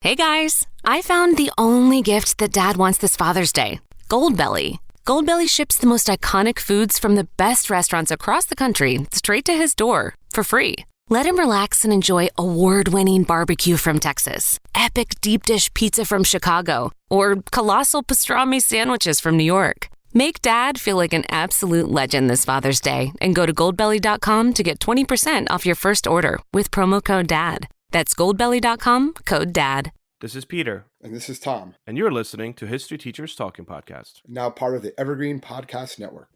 Hey guys, I found the only gift that Dad wants this Father's Day. Goldbelly. Goldbelly ships the most iconic foods from the best restaurants across the country straight to his door for free. Let him relax and enjoy award-winning barbecue from Texas, epic deep dish pizza from Chicago, or colossal pastrami sandwiches from New York. Make Dad feel like an absolute legend this Father's Day and go to goldbelly.com to get 20% off your first order with promo code DAD. That's goldbelly.com, code DAD. This is Peter. And this is Tom. And you're listening to History Teachers Talking Podcast. Now part of the Evergreen Podcast Network.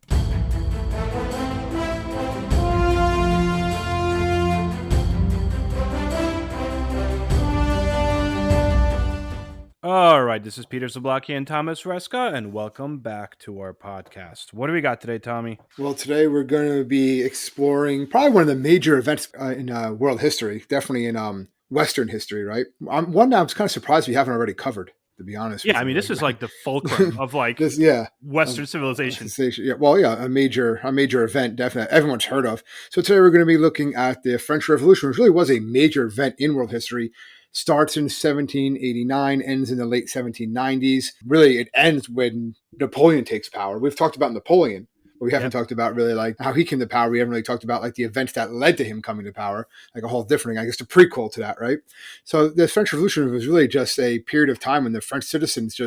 All right, this is Peter Zablocki and Thomas Reska, and welcome back to our podcast. What do we got today, Tommy? Well, today we're going to be exploring probably one of the major events in world history, definitely in Western history, right? One I'm kind of surprised we haven't already covered, to be honest. Yeah, I mean, this is like the fulcrum of Western civilization. Yeah, well, yeah, a major event, definitely. Everyone's heard of. So today we're going to be looking at the French Revolution, which really was a major event in world history. Starts in 1789, ends in the late 1790s. Really, it ends when Napoleon takes power. We've talked about Napoleon, but we haven't talked about really like how he came to power. We haven't really talked about like the events that led to him coming to power, like a whole different, I guess, a prequel to that, right? So the French Revolution was really just a period of time when the French citizens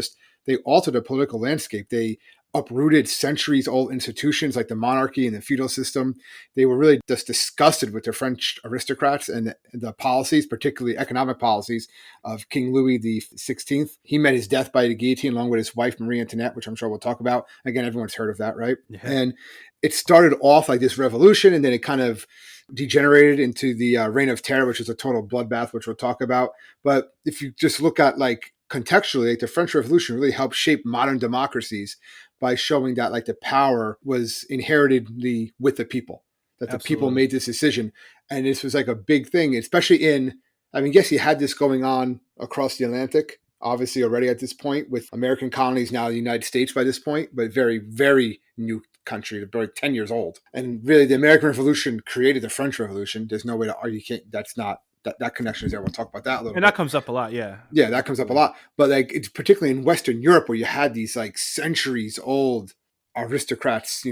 they altered the political landscape. They uprooted centuries-old institutions like the monarchy and the feudal system. They were really just disgusted with the French aristocrats and the policies, particularly economic policies, of King Louis XVI. He met his death by the guillotine along with his wife, Marie Antoinette, which I'm sure we'll talk about. Again, everyone's heard of that, right? Yeah. And it started off like this revolution, and then it kind of degenerated into the Reign of Terror, which is a total bloodbath, which we'll talk about. But if you just look at like contextually, like the French Revolution really helped shape modern democracies by showing that like the power was inheritedly with the people, that the people made this decision. And this was like a big thing, especially yes, you had this going on across the Atlantic, obviously already at this point with American colonies, now the United States by this point, but very, very new country, about 10 years old. And really the American Revolution created the French Revolution. There's no way to argue, that's not, that connection is there. We'll talk about that a little bit. And that comes up a lot, yeah. Yeah, that comes up a lot. But like it's particularly in Western Europe where you had these like centuries old aristocrats,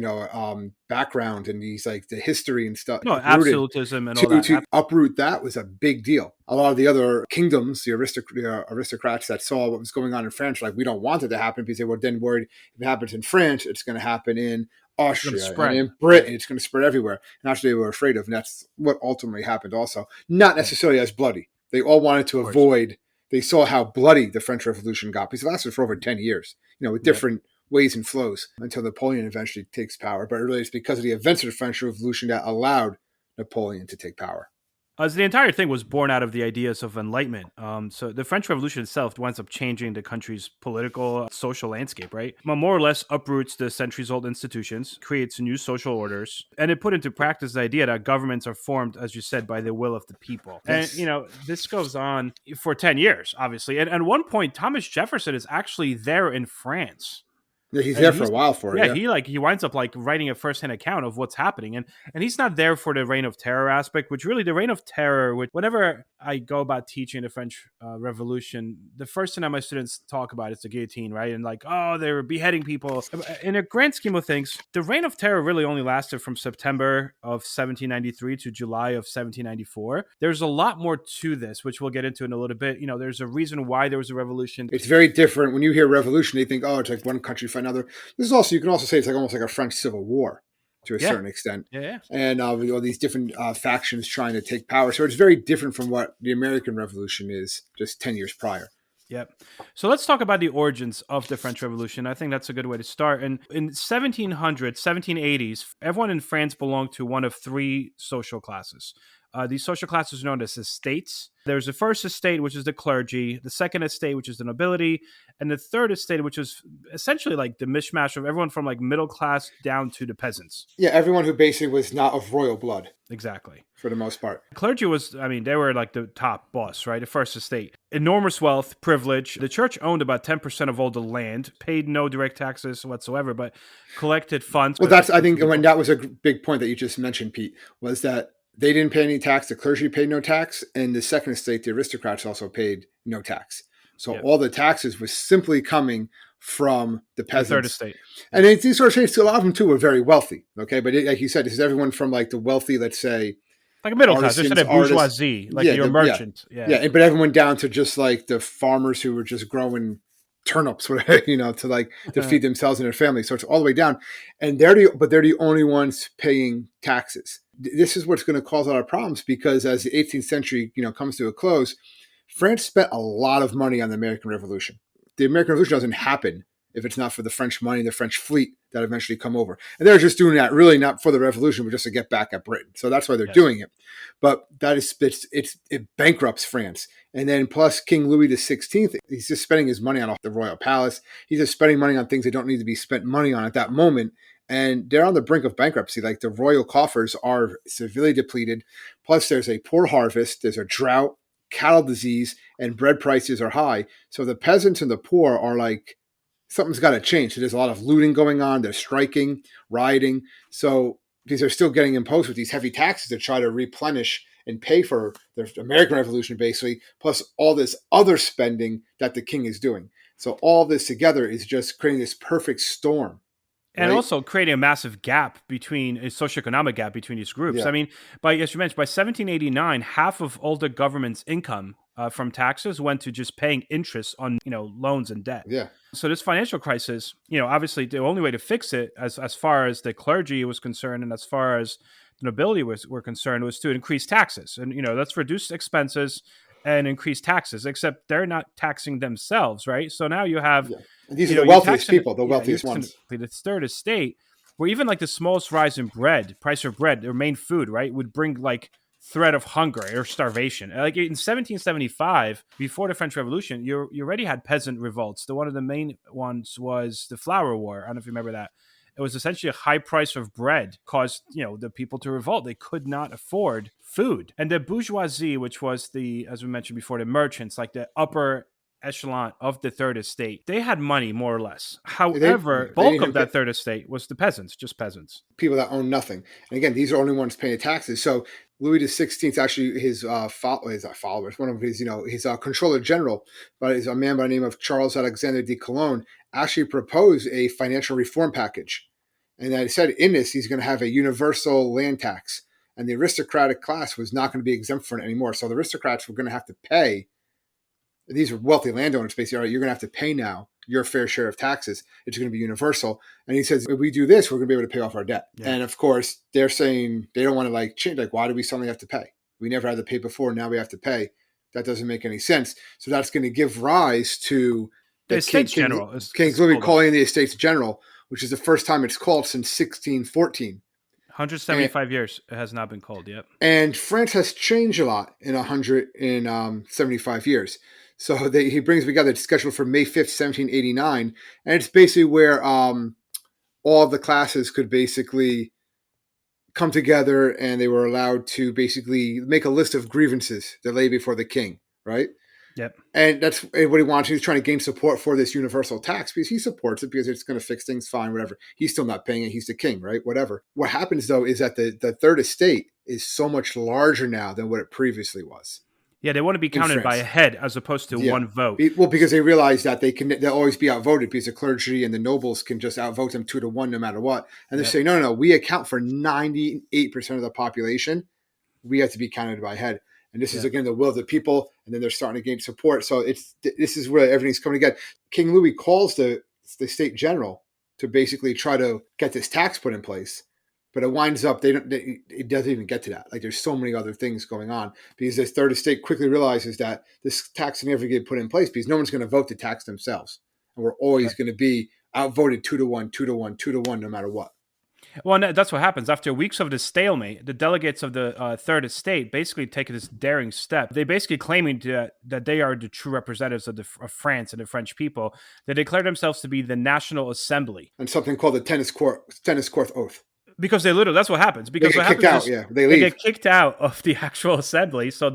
background and these like the history and stuff. No, absolutism and all that. To uproot that was a big deal. A lot of the other kingdoms, the aristocrats that saw what was going on in France, like we don't want it to happen because they were then worried if it happens in France, it's going to happen in Austria and in Britain, it's going to spread everywhere. And actually they were afraid of, and that's what ultimately happened also. Not necessarily as bloody. They all wanted to avoid, they saw how bloody the French Revolution got because it lasted for over 10 years, with different ways and flows until Napoleon eventually takes power. But really it's because of the events of the French Revolution that allowed Napoleon to take power. As the entire thing was born out of the ideas of enlightenment. So the French Revolution itself winds up changing the country's political, social landscape, right? More or less uproots the centuries-old institutions, creates new social orders, and it put into practice the idea that governments are formed, as you said, by the will of the people. Yes. And, this goes on for 10 years, obviously. And at one point, Thomas Jefferson is actually there in France. Yeah, he's there for a while for it. Yeah, he winds up like writing a first-hand account of what's happening, and he's not there for the Reign of Terror aspect. Which really, the Reign of Terror, which whenever I go about teaching the French Revolution, the first thing that my students talk about is the guillotine, right? And like, oh, they were beheading people. In a grand scheme of things, the Reign of Terror really only lasted from September of 1793 to July of 1794. There's a lot more to this, which we'll get into in a little bit. There's a reason why there was a revolution. It's very different when you hear revolution. You think, oh, it's like one country fight another. This is also, you can also say it's like almost like a French Civil War to a certain extent. Yeah. And all these different factions trying to take power. So it's very different from what the American Revolution is just 10 years prior. Yep. So let's talk about the origins of the French Revolution. I think that's a good way to start. And in 1780s, everyone in France belonged to one of three social classes. These social classes are known as estates. There's the first estate, which is the clergy, the second estate, which is the nobility, and the third estate, which is essentially like the mishmash of everyone from like middle class down to the peasants. Yeah, everyone who basically was not of royal blood. Exactly. For the most part. Clergy was, they were like the top boss, right? The first estate. Enormous wealth, privilege. The church owned about 10% of all the land, paid no direct taxes whatsoever, but collected funds. Well, I think when that was a big point that you just mentioned, Pete, was that They didn't pay any tax. The clergy paid no tax. And the second estate, the aristocrats, also paid no tax. So all the taxes was simply coming from the peasants. The third estate. And these sort of states, a lot of them too were very wealthy. Okay. But like you said, this is everyone from like the wealthy, let's say, like a middle class, just a bourgeoisie, like your merchant. Yeah. But everyone down to just like the farmers who were just growing turnips, whatever, to feed themselves and their families. So it's all the way down. And they're the only ones paying taxes. This is what's going to cause a lot of problems, because as the 18th century, comes to a close, France spent a lot of money on the American Revolution. The American Revolution doesn't happen if it's not for the French money, the French fleet that eventually come over. And they're just doing that really not for the revolution, but just to get back at Britain. So that's why they're doing it. But that is, it bankrupts France. And then plus King Louis XVI, he's just spending his money on the royal palace. He's just spending money on things they don't need to be spent money on at that moment. And they're on the brink of bankruptcy. Like the royal coffers are severely depleted. Plus there's a poor harvest, there's a drought, cattle disease, and bread prices are high. So the peasants and the poor are like, something's got to change. So there's a lot of looting going on. They're striking, rioting. So these are still getting imposed with these heavy taxes to try to replenish and pay for the American Revolution, basically, plus all this other spending that the king is doing. So all this together is just creating this perfect storm. And also creating a massive gap a socioeconomic gap between these groups. Yeah. I mean, as you mentioned, by 1789, half of all the government's income from taxes went to just paying interest on, loans and debt. Yeah. So this financial crisis, obviously the only way to fix it as far as the clergy was concerned and as far as the nobility were concerned was to increase taxes. And, let's reduce expenses and increase taxes, except they're not taxing themselves, right? So now you have... Yeah. And these are the wealthiest people, the wealthiest ones. The third estate, where even like the smallest rise in price of bread, their main food, right, would bring like threat of hunger or starvation. Like in 1775, before the French Revolution, you already had peasant revolts. One of the main ones was the Flour War. I don't know if you remember that. It was essentially a high price of bread caused, the people to revolt. They could not afford food. And the bourgeoisie, which was as we mentioned before, the merchants, like the upper echelon of the third estate, they had money more or less. However, bulk of that third estate was the peasants, just peasants. People that own nothing. And again, these are only ones paying taxes. So Louis XVI, actually his followers, one of his, his controller general, but is a man by the name of Charles Alexander de Calonne, actually proposed a financial reform package. And I said in this, he's going to have a universal land tax. And the aristocratic class was not going to be exempt from it anymore. So the aristocrats were going to have to pay. These are wealthy landowners, basically. All right, you're going to have to pay now your fair share of taxes. It's going to be universal. And he says, if we do this, we're going to be able to pay off our debt. Yeah. And of course, they're saying they don't want to change. Why do we suddenly have to pay? We never had to pay before. Now we have to pay. That doesn't make any sense. So that's going to give rise to the Estates General. King Louis calling the Estates General, which is the first time it's called since 1614. 175 years it has not been called yet. And France has changed a lot in 175 years. So he brings together, it's scheduled for May 5th, 1789. And it's basically where all the classes could basically come together, and they were allowed to basically make a list of grievances that lay before the king, right? Yep. And that's what he wants. He's trying to gain support for this universal tax because he supports it because it's going to fix things fine, whatever. He's still not paying it. He's the king, right? Whatever. What happens, though, is that the third estate is so much larger now than what it previously was. Yeah, they want to be counted by a head as opposed to one vote. Well, because they realize that they'll always be outvoted because the clergy and the nobles can just outvote them 2-1 no matter what. And they're saying, no, we account for 98% of the population. We have to be counted by head. And this is, again, the will of the people. And then they're starting to gain support. So this is where everything's coming together. King Louis calls the state general to basically try to get this tax put in place. But it winds up, it doesn't even get to that. There's so many other things going on because this third estate quickly realizes that this tax never get put in place because no one's going to vote to tax themselves. And we're always going to be outvoted 2-1, 2-1, 2-1, no matter what. Well, and that's what happens. After weeks of the stalemate, the delegates of the third estate basically take this daring step. They basically claiming that they are the true representatives of France and the French people. They declare themselves to be the National Assembly. And something called the tennis court oath. Because that's what happens. Because they get kicked out. They leave. They get kicked out of the actual assembly. So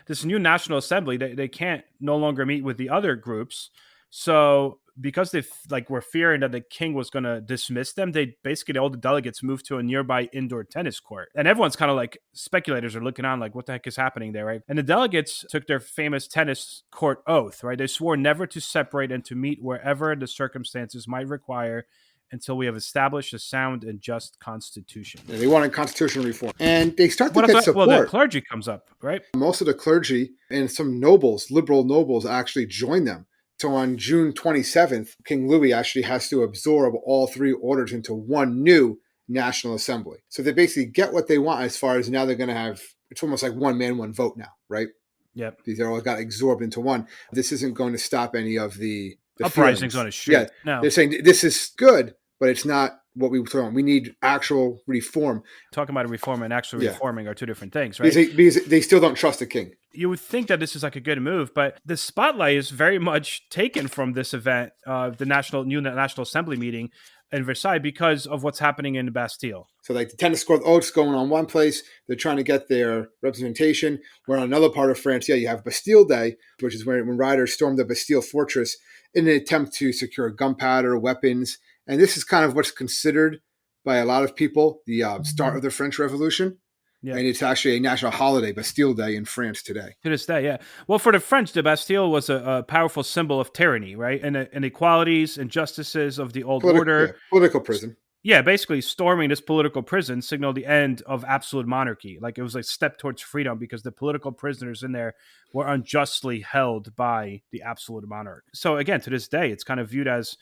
this new National Assembly, they can't no longer meet with the other groups So because they were fearing that the king was going to dismiss them, they basically, all the delegates moved to a nearby indoor tennis court. And everyone's kind of like, speculators are looking on like, what the heck is happening there, right? And the delegates took their famous tennis court oath, right? They swore never to separate and to meet wherever the circumstances might require until we have established a sound and just constitution. Yeah, they wanted constitutional reform. And they start to get support. Well, the clergy comes up, right? Most of the clergy and some nobles, liberal nobles, actually join them. So on June 27th, King Louis actually has to absorb all three orders into one new National Assembly. So they basically get what they want as far as now they're going to have, it's almost like one man, one vote now, right? Yep. These are all got absorbed into one. This isn't going to stop any of the uprisings on a street. Yeah, no. They're saying this is good, but it's not what we want. We need actual reform. Talking about a reform and actually reforming are two different things, right? Because they still don't trust the king. You would think that this is like a good move, but the spotlight is very much taken from this event, the new National Assembly meeting in Versailles, because of what's happening in the Bastille. So like the tennis court oaths going on one place, they're trying to get their representation. Where on another part of France, you have Bastille Day, which is when riders stormed the Bastille fortress in an attempt to secure gunpowder, weapons. And this is kind of what's considered by a lot of people the start of the French Revolution. Yeah. And it's actually a national holiday, Bastille Day in France today. To this day, yeah. Well, for the French, the Bastille was a powerful symbol of tyranny, right? And inequalities, injustices of the old order. Yeah, political prison. Yeah, basically storming this political prison signaled the end of absolute monarchy. Like it was a step towards freedom because the political prisoners in there were unjustly held by the absolute monarch. So again, to this day, it's kind of viewed as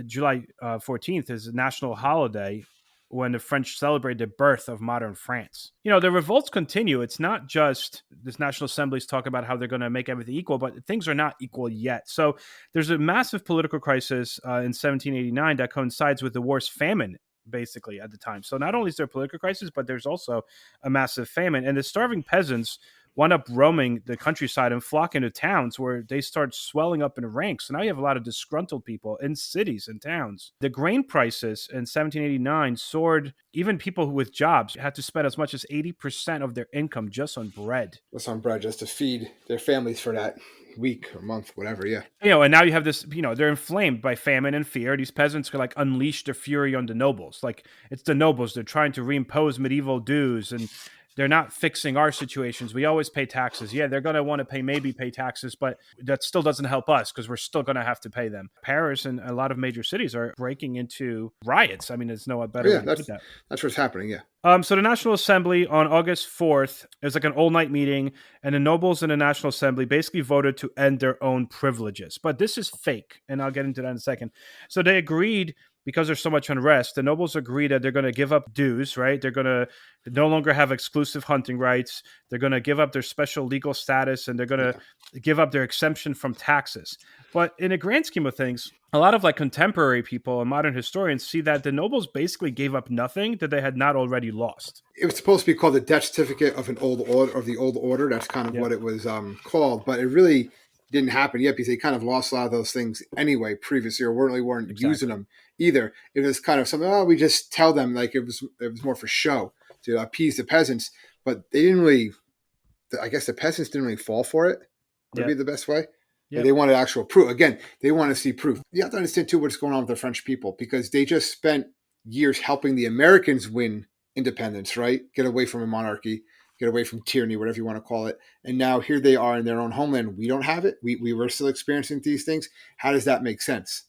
July 14th as a national holiday when the French celebrate the birth of modern France. You know, the revolts continue. It's not just this National Assembly's talk about how they're going to make everything equal, but things are not equal yet. So there's a massive political crisis in 1789 that coincides with the worst famine, basically, at the time. So not only is there a political crisis, but there's also a massive famine. And the starving peasants wound up roaming the countryside and flocking to towns where they start swelling up in ranks. So now you have a lot of disgruntled people in cities and towns. The grain prices in 1789 soared. Even people with jobs had to spend as much as 80% of their income just on bread. Just on bread, just to feed their families for that week or month, whatever, yeah. You know, and now you have this, you know, they're inflamed by famine and fear. These peasants could like unleash their fury on the nobles. Like it's the nobles. They're trying to reimpose medieval dues and they're not fixing our situations. We always pay taxes. Yeah, they're going to want to pay taxes, but that still doesn't help us because we're still going to have to pay them. Paris and a lot of major cities are breaking into riots. I mean, there's no better way to put that. That's what's happening, yeah. So the National Assembly on August 4th, it was like an all-night meeting, and the nobles in the National Assembly basically voted to end their own privileges. But this is fake, and I'll get into that in a second. So they agreed, because there's so much unrest, the nobles agree that they're going to give up dues, right? They're going to no longer have exclusive hunting rights. They're going to give up their special legal status, and they're going to give up their exemption from taxes. But in the grand scheme of things, a lot of like contemporary people and modern historians see that the nobles basically gave up nothing that they had not already lost. It was supposed to be called the death certificate of an old order, of the old order. That's kind of what it was called, but it really didn't happen yet because they kind of lost a lot of those things anyway previously, or weren't using them either. It was kind of something, we just tell them, like it was more for show to appease the peasants, but they didn't really, I guess the peasants didn't really fall for it, would be the best way. Yeah. They wanted actual proof. Again, they want to see proof. You have to understand too what's going on with the French people, because they just spent years helping the Americans win independence, right? Get away from a monarchy, get away from tyranny, whatever you want to call it. And now here they are in their own homeland. We don't have it. We were still experiencing these things. How does that make sense?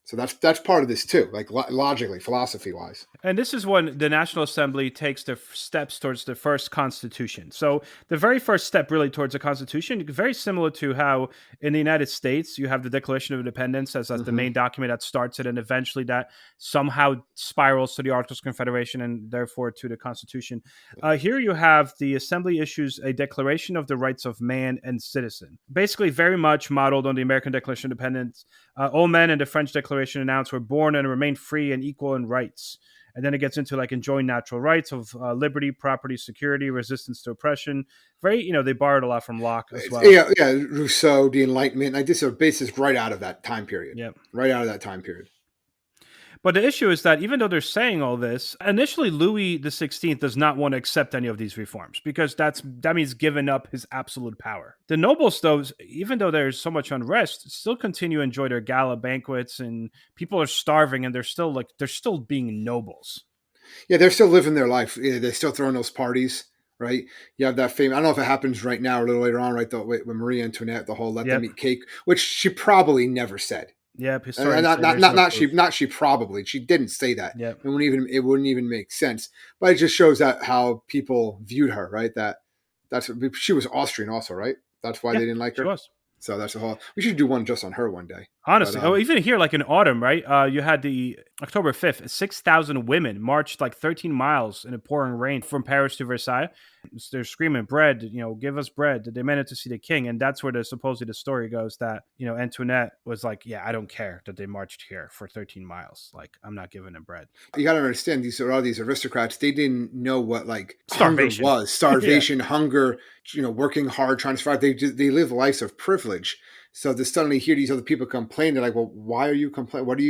So that's part of this too, like logically, philosophy-wise. And this is when the National Assembly takes the steps towards the first constitution. So the very first step really towards a constitution, very similar to how in the United States you have the Declaration of Independence as the main document that starts it, and eventually that somehow spirals to the Articles of Confederation and therefore to the Constitution. Here you have the Assembly issues a Declaration of the Rights of Man and Citizen, basically very much modeled on the American Declaration of Independence. All men in the French Declaration announced were born and remain free and equal in rights. And then it gets into like enjoying natural rights of liberty, property, security, resistance to oppression. Very, they borrowed a lot from Locke as well. Yeah, Rousseau, the Enlightenment. Like this is a basis right out of that time period. Yeah, right out of that time period. But the issue is that even though they're saying all this, initially Louis XVI does not want to accept any of these reforms because that means giving up his absolute power. The nobles, though, even though there's so much unrest, still continue to enjoy their gala banquets, and people are starving, and they're still being nobles. Yeah, they're still living their life. Yeah, they're still throwing those parties, right? You have that fame. I don't know if it happens right now or a little later on, right? With Marie Antoinette, the whole "let them Yep. eat cake," which she probably never said. Yep. And Historians say there's no proof. not she probably she didn't say that. Yep. It wouldn't even make sense. But it just shows that how people viewed her, right? She was Austrian also, right? That's why Yeah, they didn't like she her. was. So that's the whole. We should do one just on her one day. Honestly, But even here, like in autumn, right? You had the October 5th, 6,000 women marched like 13 miles in a pouring rain from Paris to Versailles. They're screaming, bread, give us bread. They demanded to see the king. And that's where supposedly the story goes that, Antoinette was like, yeah, I don't care that they marched here for 13 miles. Like, I'm not giving them bread. you got to understand all these aristocrats. They didn't know what like hunger Starvation. was, starvation, hunger. Working hard, trying to survive. They live lives of privilege. So to suddenly hear these other people complain, they're like, "Well, why are you complaining? What do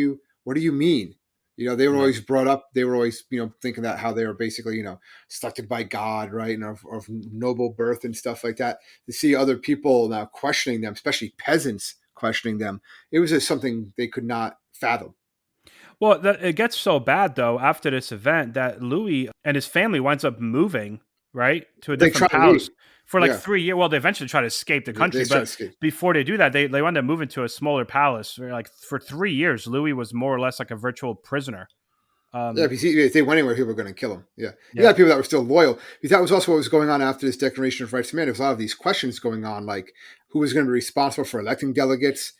you mean?" They were Yeah. always brought up. They were always, thinking that how they were basically, selected by God, right, and of noble birth and stuff like that. To see other people now questioning them, especially peasants questioning them, it was just something they could not fathom. Well, it gets so bad, though, after this event that Louis and his family winds up moving, right, to a They try different to leave. house for like Yeah, 3 years. Well, they eventually try to escape the country, they try to but escape. before they do that, they wind up moving to a smaller palace. Where, like, for 3 years, Louis was more or less like a virtual prisoner. Yeah, because if they went anywhere, people were going to kill him. Yeah. You Yeah. got people that were still loyal. Because that was also what was going on after this Declaration of Rights of Man. There was a lot of these questions going on, like who was going to be responsible for electing delegates.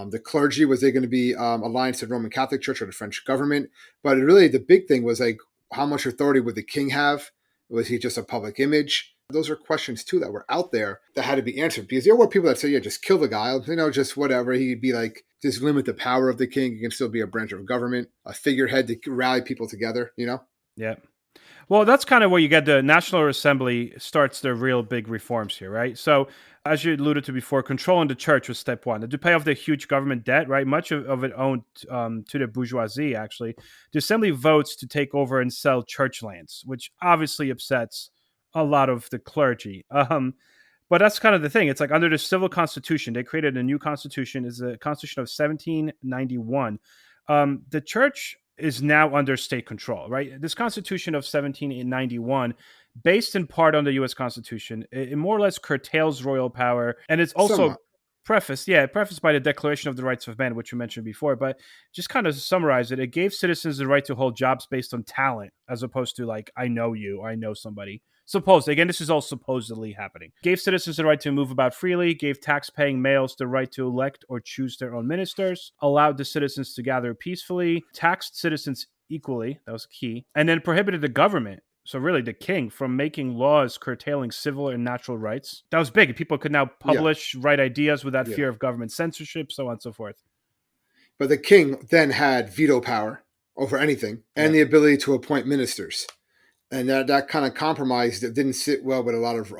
The clergy, was they going to be aligned to the Roman Catholic Church or the French government? But really, the big thing was like, how much authority would the king have? Was he just a public image? Those are questions too that were out there that had to be answered, because there were people that say, yeah, just kill the guy, just whatever. He'd be like, just limit the power of the king. He can still be a branch of government, a figurehead to rally people together, Yeah. Well, that's kind of where you get the National Assembly starts their real big reforms here, right? So, as you alluded to before, controlling the church was step one. To pay off the huge government debt, right? Much of it owned to the bourgeoisie, actually. The assembly votes to take over and sell church lands, which obviously upsets a lot of the clergy. But that's kind of the thing. It's like under the civil constitution, they created a new constitution. It's the Constitution of 1791. The church is now under state control, right? This Constitution of 1791, based in part on the U.S. Constitution, it more or less curtails royal power, and it's also Somewhat. prefaced by the Declaration of the Rights of Man, which you mentioned before. But just kind of summarize it, it gave citizens the right to hold jobs based on talent, as opposed to like, I know you or I know somebody. Again, this is all supposedly happening. Gave citizens the right to move about freely, gave tax-paying males the right to elect or choose their own ministers, allowed the citizens to gather peacefully, taxed citizens equally, that was key, and then prohibited the government, so really the king, from making laws curtailing civil and natural rights. That was big. People could now publish, write ideas without fear of government censorship, so on and so forth. But the king then had veto power over anything and the ability to appoint ministers. And that kind of compromise that didn't sit well with a lot of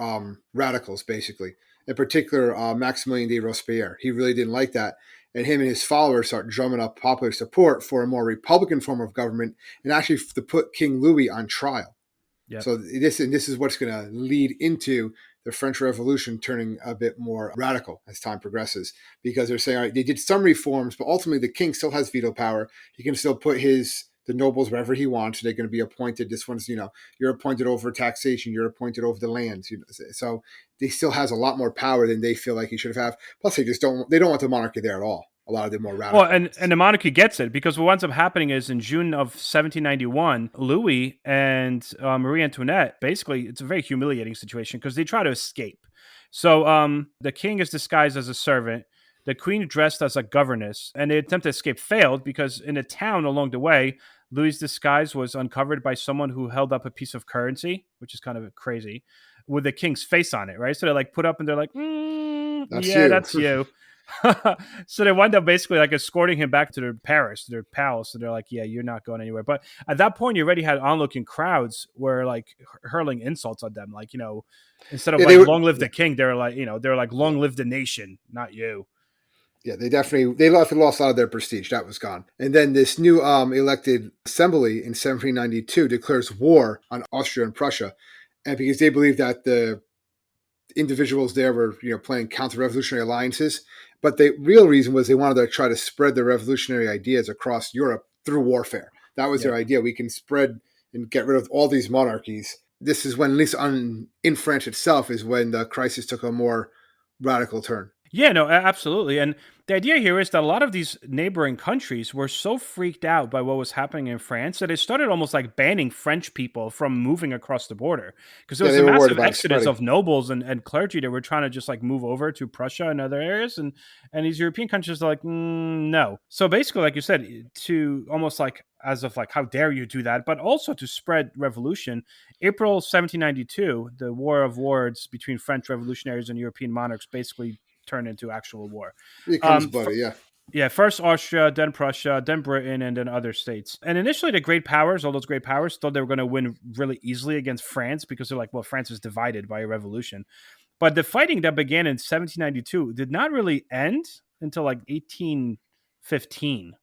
radicals, basically. In particular, Maximilien de Robespierre. He really didn't like that. And him and his followers start drumming up popular support for a more Republican form of government, and actually to put King Louis on trial. Yep. So this is what's going to lead into the French Revolution turning a bit more radical as time progresses, because they're saying, all right, they did some reforms, but ultimately the king still has veto power. He can still put the nobles wherever he wants. They're going to be appointed. This one's, you're appointed over taxation. You're appointed over the lands. So he still has a lot more power than they feel like he should have. Plus, they don't want the monarchy there at all. A lot of the more radical. Well, and the monarchy gets it, because what ends up happening is in June of 1791, Louis and Marie Antoinette, basically, it's a very humiliating situation because they try to escape. So the king is disguised as a servant, the queen dressed as a governess, and the attempt to escape failed because in a town along the way, Louis' disguise was uncovered by someone who held up a piece of currency, which is kind of crazy, with the king's face on it, right? So they're like put up and they're like, that's you. So they wind up basically like escorting him back to their Paris, their palace. And they're like, yeah, you're not going anywhere. But at that point, you already had onlooking crowds were like hurling insults at them. Like, instead of long live the king, they're like, long live the nation, not you. Yeah, they lost a lot of their prestige. That was gone. And then this new elected assembly in 1792 declares war on Austria and Prussia, and because they believe that the individuals there were playing counter-revolutionary alliances, but the real reason was they wanted to try to spread the revolutionary ideas across Europe through warfare. That was their idea. We can spread and get rid of all these monarchies. This is when, at least in France itself, is when the crisis took a more radical turn. Yeah, no, absolutely. And the idea here is that a lot of these neighboring countries were so freaked out by what was happening in France that they started almost like banning French people from moving across the border. Because there was a massive exodus of nobles and clergy that were trying to just like move over to Prussia and other areas. And these European countries are like, no. So basically, like you said, to almost like as of like, how dare you do that? But also to spread revolution. April 1792, the War of Words between French revolutionaries and European monarchs basically turned into actual war. It becomes bloody, yeah. Yeah, first Austria, then Prussia, then Britain, and then other states. And initially, the great powers, all those great powers, thought they were going to win really easily against France because they're like, well, France is divided by a revolution. But the fighting that began in 1792 did not really end until like 1815.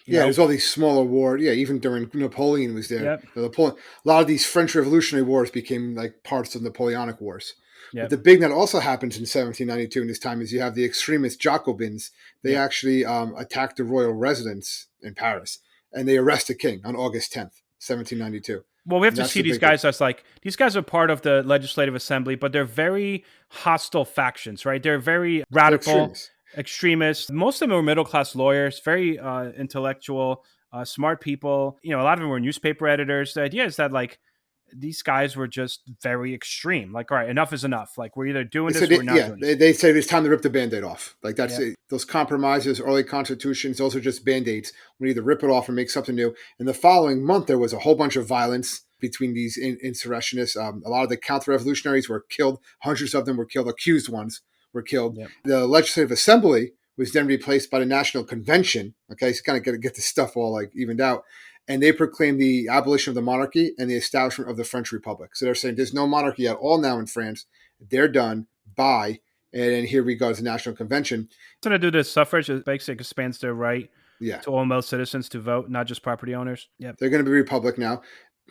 There's all these smaller wars. Yeah, even during Napoleon was there. Yep. A lot of these French Revolutionary Wars became like parts of Napoleonic Wars. Yep. But the big that also happens in 1792 in this time is you have the extremist Jacobins. They actually attacked the royal residence in Paris, and they arrest the king on August 10th, 1792. Well, we have to see these guys as like, these guys are part of the Legislative Assembly, but they're very hostile factions, right? They're very radical, extremists. Most of them were middle-class lawyers, very intellectual, smart people. A lot of them were newspaper editors. The idea is that like, these guys were just very extreme. Like, all right, enough is enough. Like, we're either doing this or we're not doing this. They say it's time to rip the Band-Aid off. Like, that's it. Those compromises, early constitutions, those are just Band-Aids. We either rip it off or make something new. And the following month, there was a whole bunch of violence between these insurrectionists. A lot of the counter-revolutionaries were killed. Hundreds of them were killed. Accused ones were killed. Yep. The Legislative Assembly was then replaced by the National Convention. Okay, so kind of get this stuff all like evened out. And they proclaimed the abolition of the monarchy and the establishment of the French Republic. So they're saying there's no monarchy at all now in France. They're done. Bye. And then here we go to the National Convention. It's going to do the suffrage. It basically expands their right to all male citizens to vote, not just property owners. Yep. They're going to be republic now.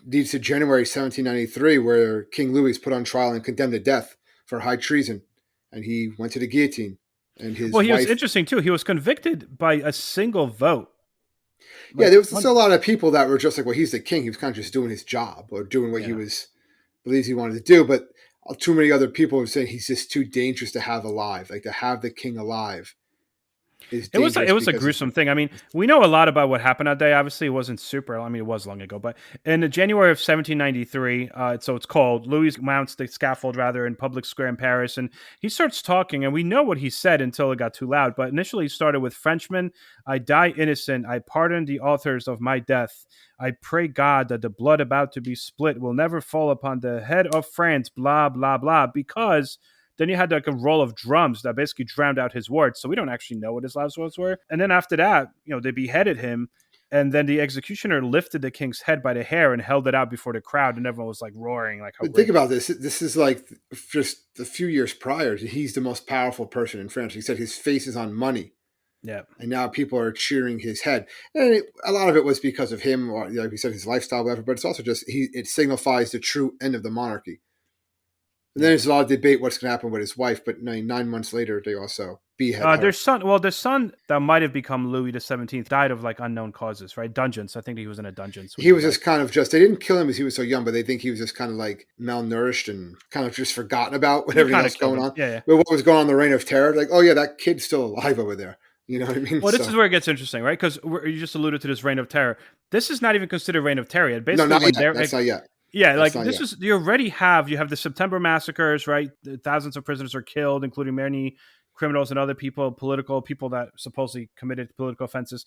Leads to January 1793, where King Louis is put on trial and condemned to death for high treason. And he went to the guillotine. And his he was interesting, too. He was convicted by a single vote. Yeah, there was still a lot of people that were just like, well, he's the king. He was kind of just doing his job or doing what he believes he wanted to do. But too many other people were saying he's just too dangerous to have alive. Like, to have the king alive is dangerous. It was a gruesome thing. I mean, we know a lot about what happened that day. Obviously, it wasn't super. I mean, it was long ago. But in January of 1793, so it's called, Louis mounts the scaffold, in public square in Paris. And he starts talking, and we know what he said until it got too loud. But initially, he started with, Frenchmen, I die innocent. I pardon the authors of my death. I pray God that the blood about to be split will never fall upon the head of France, blah, blah, blah, because... Then you had like a roll of drums that basically drowned out his words. So we don't actually know what his last words were. And then after that, they beheaded him. And then the executioner lifted the king's head by the hair and held it out before the crowd. And everyone was like roaring. Like, think about this. This is like just a few years prior. He's the most powerful person in France. He said his face is on money. Yeah. And now people are cheering his head. And a lot of it was because of him, or like we said, his lifestyle, whatever. But it's also just, it signifies the true end of the monarchy. And then there's a lot of debate what's going to happen with his wife, but 9 months later, they also behead her. Their son that might have become Louis XVII died of like unknown causes, right? Dungeons. I think he was in a dungeon. He was just kind of they didn't kill him because he was so young, but they think he was just kind of like malnourished and kind of just forgotten about with everything else going on. Yeah. But what was going on in the Reign of Terror? Like, oh yeah, that kid's still alive over there. You know what I mean? Well, this is where it gets interesting, right? Because you just alluded to this Reign of Terror. This is not even considered Reign of Terror. Basically, no, not yet. That's not yet. Yeah, like this is, you have the September massacres, right? Thousands of prisoners are killed, including many criminals and other people, political people that supposedly committed political offenses.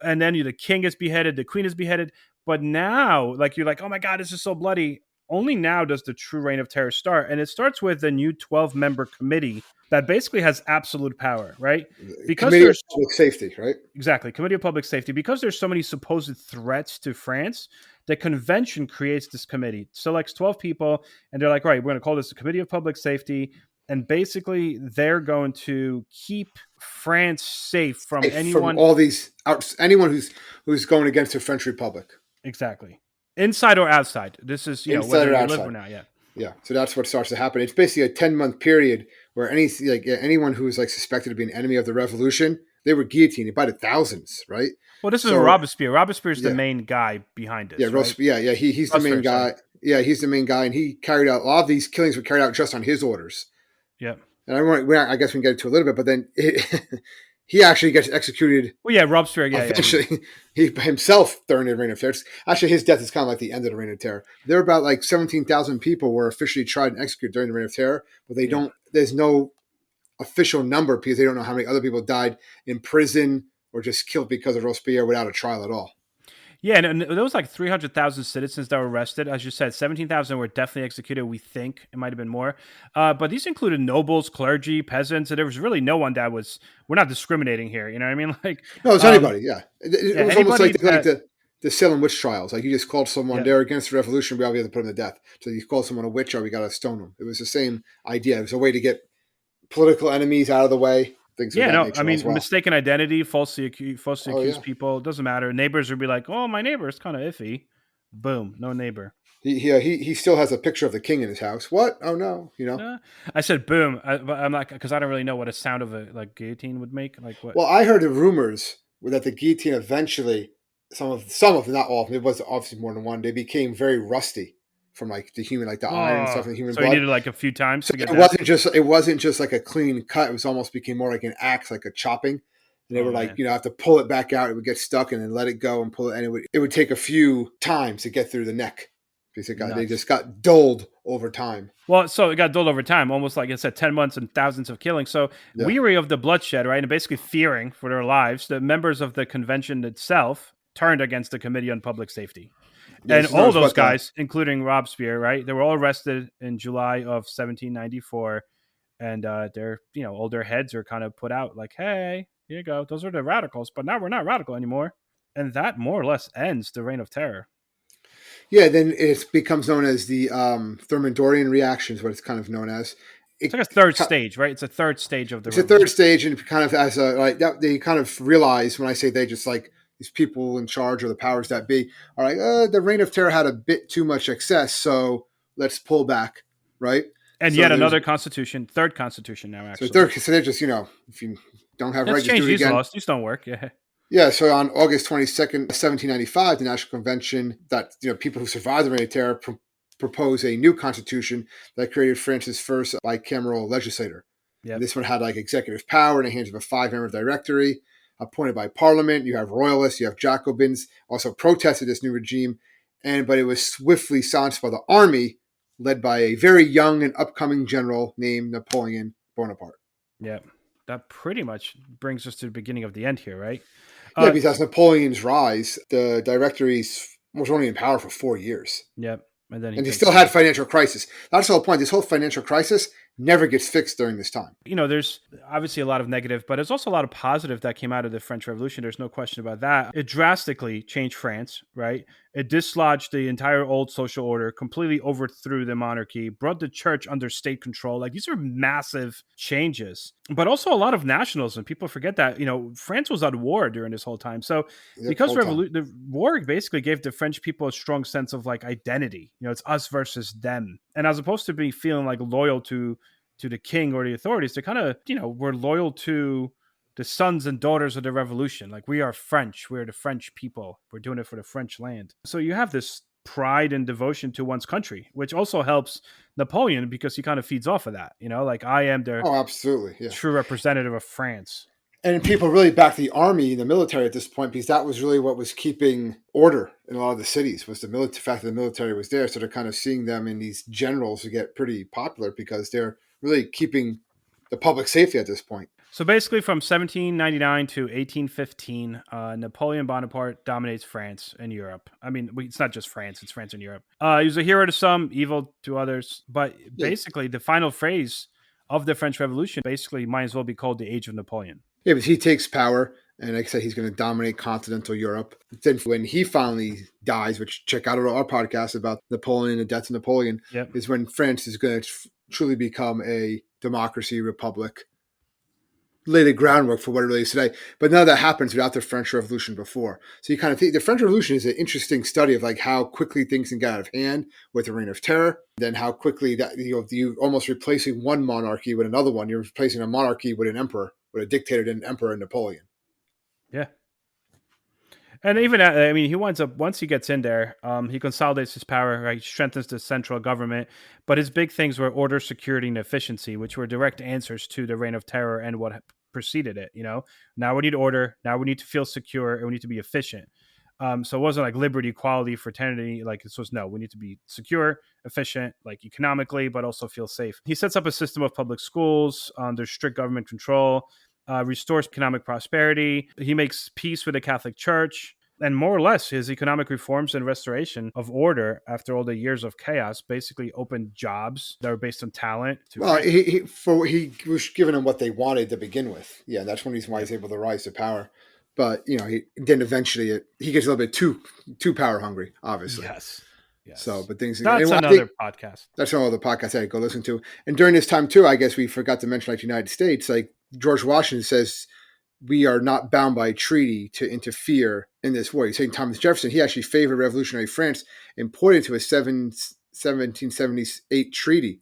And then the king is beheaded, the queen is beheaded. But now, like, you're like, oh my God, this is so bloody. Only now does the true Reign of Terror start. And it starts with the new 12-member committee that basically has absolute power, right? Because Committee of Public Safety, right? Exactly. Committee of Public Safety. Because there's so many supposed threats to France, the convention creates this committee, selects 12 people, and they're like, right, we're going to call this the Committee of Public Safety. and basically they're going to keep France safe from From anyone. all these anyone who's going against the French Republic, Exactly, inside or outside. This is inside whether or you live or outside. not. Yeah. Yeah, so that's what starts to happen. It's basically a 10-month period where anyone who was like suspected to be an enemy of the revolution, they were guillotined by the thousands, right? Well, this is So Robespierre. Robespierre's the yeah, main guy behind yeah, this, right? he's the main Robespierre, sorry. guy. Yeah, he's the main guy, and he carried out a lot of these killings were carried out just on his orders. Yep. And I guess we can get into a little bit, but then he actually gets executed. Well, yeah, Robespierre. Yeah, Eventually, he himself during the Reign of Terror. Actually, his death is kind of like the end of the Reign of Terror. There are about like 17,000 people were officially tried and executed during the Reign of Terror, but they don't. There's no official number because they don't know how many other people died in prison or just killed because of Robespierre without a trial at all. Yeah, and there was like 300,000 citizens that were arrested. As you said, 17,000 were definitely executed. We think it might have been more. But these included nobles, clergy, peasants. And there was really no one that was, we're not discriminating here. You know what I mean? Like, No, it's anybody. Yeah, it was almost like that, the Salem witch trials. Like you just called someone, yeah. they're against the revolution, we have to put them to death. So you call someone a witch, or we got to stone them. It was the same idea. It was a way to get political enemies out of the way. Things of that nature as well. Mistaken identity, falsely accuse people. It doesn't matter. Neighbors would be like, "Oh, my neighbor is kind of iffy." Boom, no neighbor. He still has a picture of the king in his house. What? Oh no, I said boom. I'm like, because I don't really know what a sound of a like guillotine would make. Like what? Well, I heard the rumors that the guillotine eventually, some of them, not all of them, it was obviously more than one. They became very rusty from like the human, like the iron and stuff in the human blood. So you needed like a few times to get. It wasn't just like a clean cut. It was almost became more like an axe, like a chopping. And they were like, have to pull it back out. It would get stuck and then let it go and pull it. And it would take a few times to get through the neck because they just got dulled over time. Well, so it got dulled over time, almost like I said, 10 months and thousands of killings. So weary of the bloodshed, right, and basically fearing for their lives, the members of the convention itself turned against the Committee on Public Safety. And all those guys, including Robespierre, right, they were all arrested in July of 1794. And their older heads are kind of put out like, hey, here you go. Those are the radicals. But now we're not radical anymore. And that more or less ends the Reign of Terror. Yeah, then it becomes known as the Thermidorian reaction is what it's kind of known as. It's like a third stage, right? It's a third stage of the revolution. It's a third stage, and kind of as a like that, they kind of realize when I say they, just like these people in charge or the powers that be are like, the Reign of Terror had a bit too much excess, so let's pull back, right? And so yet another constitution, third constitution now, actually. So they're just, if you don't have rights, change do it these again. laws. These don't work, yeah. Yeah, so on August 22nd, 1795, the National Convention, that people who survived the Reign of Terror proposed a new constitution that created France's first bicameral legislature. Yep. This one had like executive power in the hands of a 5-member directory appointed by Parliament. You have royalists, you have Jacobins, also protested this new regime, but it was swiftly silenced by the army, led by a very young and upcoming general named Napoleon Bonaparte. Yeah, that pretty much brings us to the beginning of the end here, right? Yeah, because Napoleon's rise, the directories was only in power for 4 years. Yep. And he still had financial crisis. That's the whole point. This whole financial crisis never gets fixed during this time. There's obviously a lot of negative, but there's also a lot of positive that came out of the French Revolution. There's no question about that. It drastically changed France, right? It dislodged the entire old social order, completely overthrew the monarchy, brought the church under state control. Like, these are massive changes, but also a lot of nationalism. People forget that, France was at war during this whole time. So because the war basically gave the French people a strong sense of like identity, it's us versus them. And as opposed to be feeling like loyal to the king or the authorities, they kind of, were loyal to the sons and daughters of the revolution. Like, we are French. We're the French people. We're doing it for the French land. So you have this pride and devotion to one's country, which also helps Napoleon because he kind of feeds off of that. Like, I am the absolutely true representative of France. And people really backed the army, the military at this point, because that was really what was keeping order in a lot of the cities, was the fact that the military was there. So they're kind of seeing them in these generals who get pretty popular because they're really keeping the public safety at this point. So basically from 1799 to 1815, Napoleon Bonaparte dominates France and Europe. I mean, it's not just France, it's France and Europe. He was a hero to some, evil to others. But basically the final phase of the French Revolution basically might as well be called the Age of Napoleon. Yeah, because he takes power, and like I said, he's going to dominate continental Europe. Then when he finally dies, which check out our podcast about Napoleon and the death of Napoleon, is when France is going to truly become a democracy, republic, lay the groundwork for what it really is today. But none of that happens without the French Revolution before. So you kind of think the French Revolution is an interesting study of like how quickly things can get out of hand with the Reign of Terror, then how quickly that you almost replacing one monarchy with another one. You're replacing a monarchy with an emperor, with a dictator and an emperor and Napoleon. Yeah. And even, I mean, he winds up, once he gets in there, he consolidates his power, right? Strengthens the central government. But his big things were order, security, and efficiency, which were direct answers to the Reign of Terror and what preceded it. Now we need order. Now we need to feel secure, and we need to be efficient. So it wasn't like liberty, equality, fraternity. Like this was, no, we need to be secure, efficient, like economically, but also feel safe. He sets up a system of public schools under strict government control. Restores economic prosperity. He makes peace with the Catholic Church. And more or less, his economic reforms and restoration of order after all the years of chaos basically opened jobs that were based on talent. Well, he was giving them what they wanted to begin with. Yeah, that's one reason why he's able to rise to power. But, then eventually he gets a little bit too power hungry, obviously. Yes. So, but things... That's another podcast. That's another podcast I had to go listen to. And during this time, too, I guess we forgot to mention, like, the United States, like, George Washington says we are not bound by treaty to interfere in this war. He's saying Thomas Jefferson, he actually favored revolutionary France and pointed to a 1778 treaty.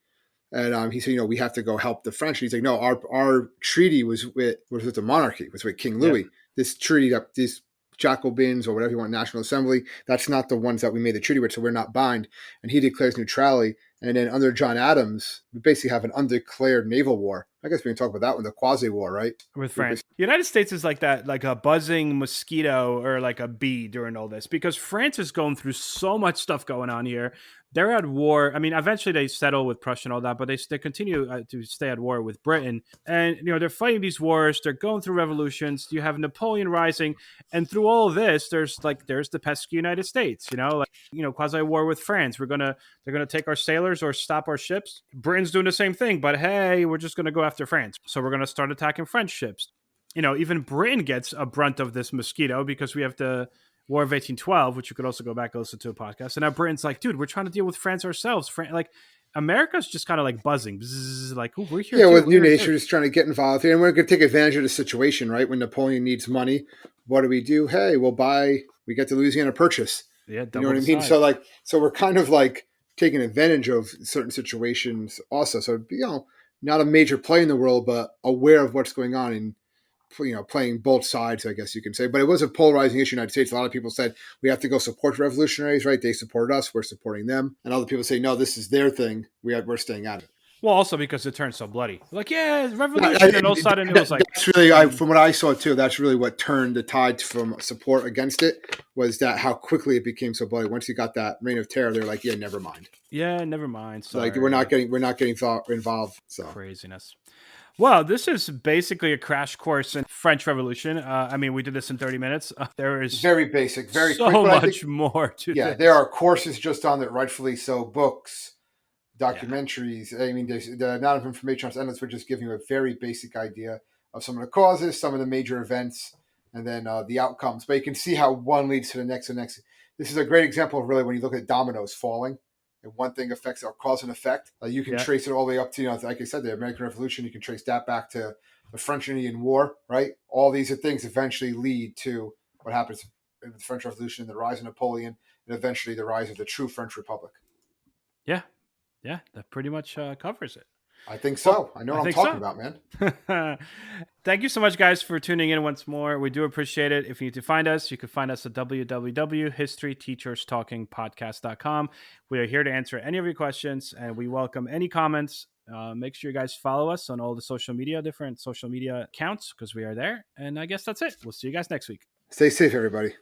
And he said, we have to go help the French. And he's like, no, our treaty was with the monarchy, was with King Louis. Yep. This treaty, these Jacobins or whatever you want, National Assembly, that's not the ones that we made the treaty with, so we're not bind. And he declares neutrality. And then under John Adams, we basically have an undeclared naval war. I guess we can talk about that one, the quasi-war, right? With France. The United States is like that, like a buzzing mosquito or like a bee during all this, because France is going through so much stuff going on here. They're at war. I mean, eventually they settle with Prussia and all that, but they continue to stay at war with Britain. And, they're fighting these wars. They're going through revolutions. You have Napoleon rising. And through all of this, there's the pesky United States, quasi-war with France. They're going to take our sailors or stop our ships. Britain's doing the same thing, but hey, we're just going to go after France. So we're going to start attacking French ships. Even Britain gets a brunt of this mosquito because we have the War of 1812, which you could also go back and listen to a podcast. And now Britain's like, dude, we're trying to deal with France ourselves. America's just kind of like buzzing. Bzzz, like, we're here. Yeah, with new nations trying to get involved here. And we're going to take advantage of the situation, right? When Napoleon needs money, what do? Hey, we get the Louisiana Purchase. Yeah, you know what I mean? So we're kind of like taking advantage of certain situations also. So, not a major play in the world, but aware of what's going on and, playing both sides, I guess you can say. But it was a polarizing issue in the United States. A lot of people said, we have to go support the revolutionaries, right? They supported us. We're supporting them. And other people say, no, this is their thing. We're staying out of it. Well, also because it turned so bloody. Like, yeah, revolution, and all of a sudden it was like... That's really, from what I saw too, that's really what turned the tide from support against it, was that how quickly it became so bloody. Once you got that Reign of Terror, they're like, yeah, never mind. Yeah, never mind. Sorry. Like, we're not getting involved. So craziness. Well, this is basically a crash course in French Revolution. We did this in 30 minutes. There is very basic, very so quick, much more to this. Yeah, there are courses just on it, rightfully so, books, documentaries. Yeah. I mean, the amount of information on endless. We're just giving you a very basic idea of some of the causes, some of the major events, and then the outcomes. But you can see how one leads to the next and next. This is a great example of really when you look at dominoes falling. And one thing affects or cause and effect. You can trace it all the way up to, like I said, the American Revolution. You can trace that back to the French and Indian War, right? All these things eventually lead to what happens in the French Revolution, the rise of Napoleon, and eventually the rise of the true French Republic. Yeah, that pretty much covers it. I think so. I know what I'm talking about, man. Thank you so much, guys, for tuning in once more. We do appreciate it. If you need to find us, you can find us at www.historyteacherstalkingpodcast.com. We are here to answer any of your questions, and we welcome any comments. Make sure you guys follow us on all the different social media accounts, because we are there. And I guess that's it. We'll see you guys next week. Stay safe, everybody.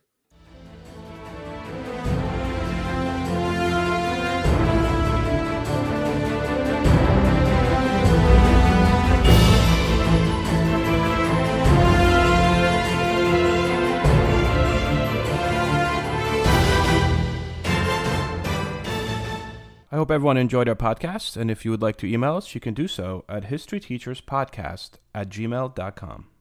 I hope everyone enjoyed our podcast, and if you would like to email us, you can do so at historyteacherspodcast@gmail.com.